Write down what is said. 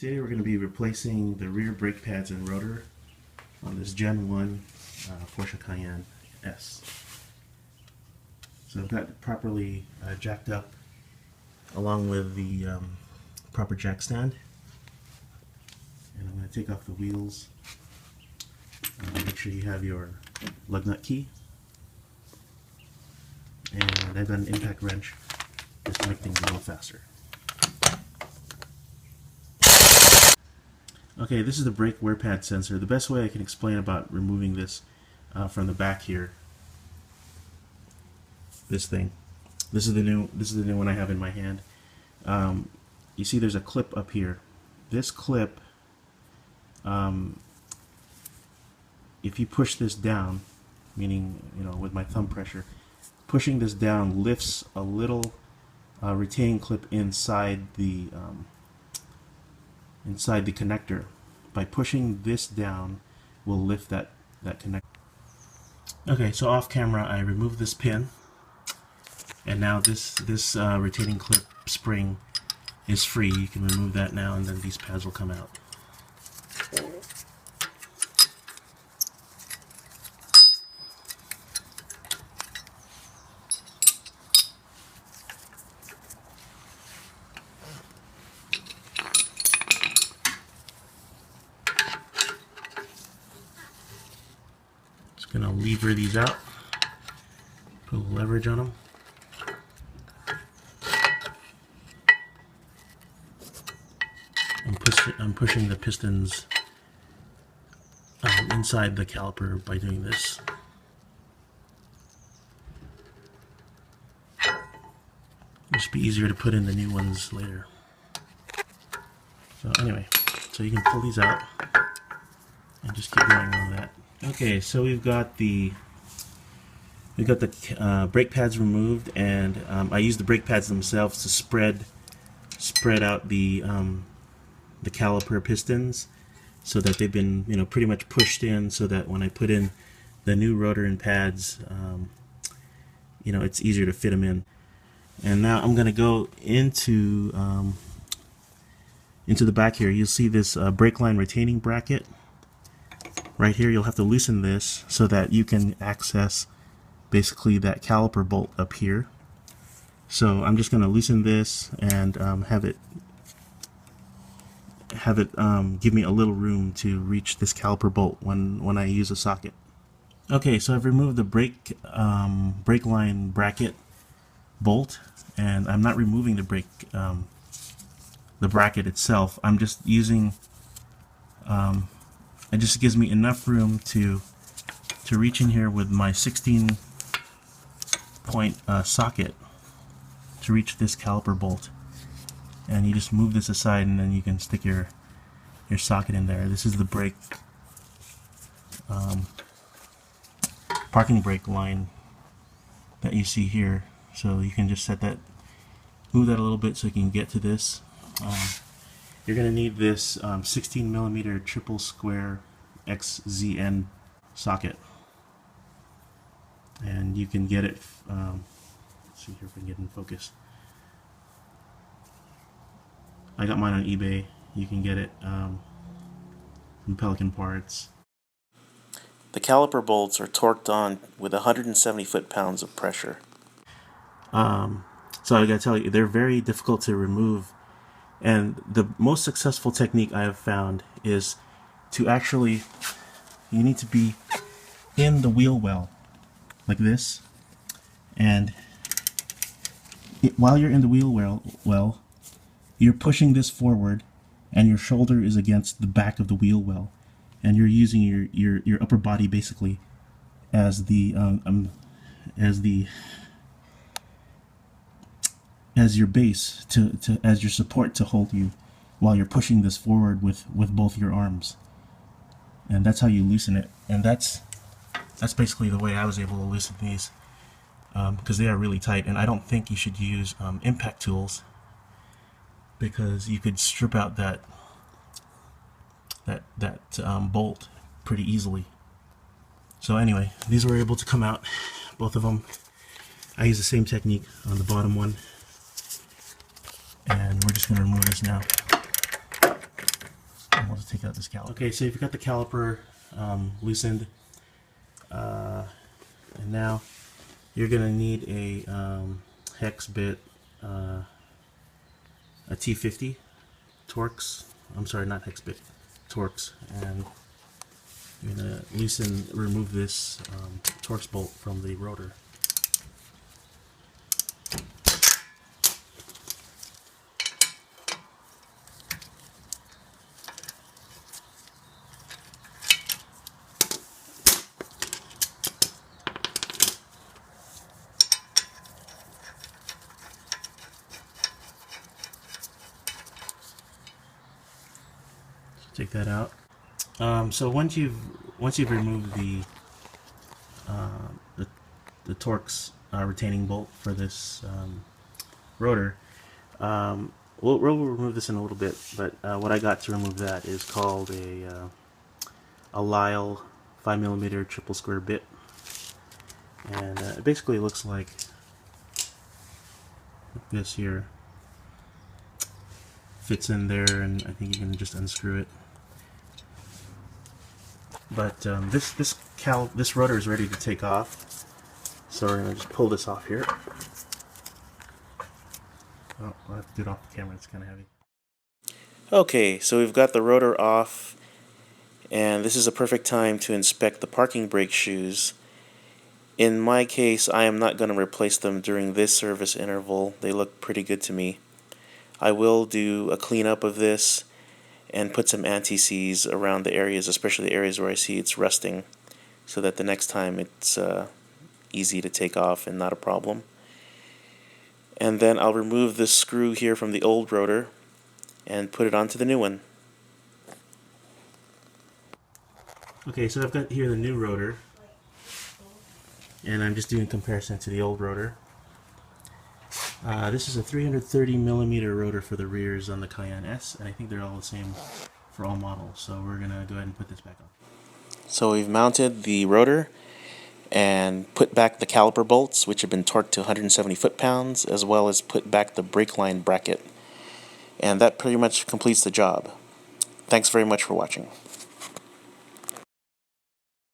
Today we're going to be replacing the rear brake pads and rotor on this Gen 1 Porsche Cayenne S. So I've got it properly jacked up along with the proper jack stand. And I'm going to take off the wheels. Make sure you have your lug nut key. And I've got an impact wrench just to make things a little faster. Okay, this is the brake wear pad sensor. The best way I can explain about removing this from the back here, this thing. This is the new one I have in my hand. You see, there's a clip up here. This clip, if you push this down, meaning with my thumb pressure, pushing this down lifts a little retaining clip inside the connector. By pushing this down will lift that connector. Okay, so off camera I removed this pin, and now this retaining clip spring is free. You can remove that now, and then these pads will come out. Gonna lever these out, put a little leverage on them. I'm pushing the pistons inside the caliper by doing this. It'll just be easier to put in the new ones later. So anyway, so you can pull these out and just keep going on that. Okay, so we've got the brake pads removed, and I use the brake pads themselves to spread out the caliper pistons, so that they've been pretty much pushed in, so that when I put in the new rotor and pads, it's easier to fit them in. And now I'm going to go into the back here. You'll see this brake line retaining bracket. Right here, you'll have to loosen this so that you can access basically that caliper bolt up here. So I'm just going to loosen this and have it give me a little room to reach this caliper bolt when I use a socket. Okay, so I've removed the brake line bracket bolt, and I'm not removing the bracket itself. I'm just using it just gives me enough room to reach in here with my 16-point socket to reach this caliper bolt. And you just move this aside, and then you can stick your socket in there. This is the brake parking brake line that you see here. So you can just move that a little bit so you can get to this. You're going to need this 16mm triple square XZN socket, and you can get it. Let's see here if I can get in focus. I got mine on eBay. You can get it from Pelican Parts. The caliper bolts are torqued on with 170 foot-pounds of pressure. So I gotta tell you, they're very difficult to remove. And the most successful technique I have found is to you need to be in the wheel well, like this, and while you're in the wheel well, you're pushing this forward, and your shoulder is against the back of the wheel well, and you're using your upper body basically as your base, as your support to hold you while you're pushing this forward with both your arms. And that's how you loosen it. And that's basically the way I was able to loosen these, because they are really tight. And I don't think you should use impact tools, because you could strip out that bolt pretty easily. So anyway, these were able to come out, both of them. I use the same technique on the bottom one. And we're just going to remove this now. just take out this caliper. Okay, so you've got the caliper loosened, and now you're going to need a hex bit, a T50 Torx. I'm sorry, not hex bit, Torx, and you're going to remove this Torx bolt from the rotor. Take that out. So once you've removed the Torx retaining bolt for this rotor, we'll remove this in a little bit. But what I got to remove that is called a Lyle 5mm triple square bit, and it basically looks like this here. Fits in there, and I think you can just unscrew it. But this rotor is ready to take off, so we're going to just pull this off here. Oh, I'll have to do it off the camera, it's kind of heavy. Okay, so we've got the rotor off, and this is a perfect time to inspect the parking brake shoes. In my case, I am not going to replace them during this service interval. They look pretty good to me. I will do a cleanup of this and put some anti-seize around the areas, especially the areas where I see it's rusting, so that the next time it's easy to take off and not a problem. And then I'll remove this screw here from the old rotor and put it onto the new one. Okay, so I've got here the new rotor, and I'm just doing a comparison to the old rotor. This is a 330mm rotor for the rears on the Cayenne S, and I think they're all the same for all models, so we're going to go ahead and put this back on. So we've mounted the rotor and put back the caliper bolts, which have been torqued to 170 foot-pounds, as well as put back the brake line bracket. And that pretty much completes the job. Thanks very much for watching.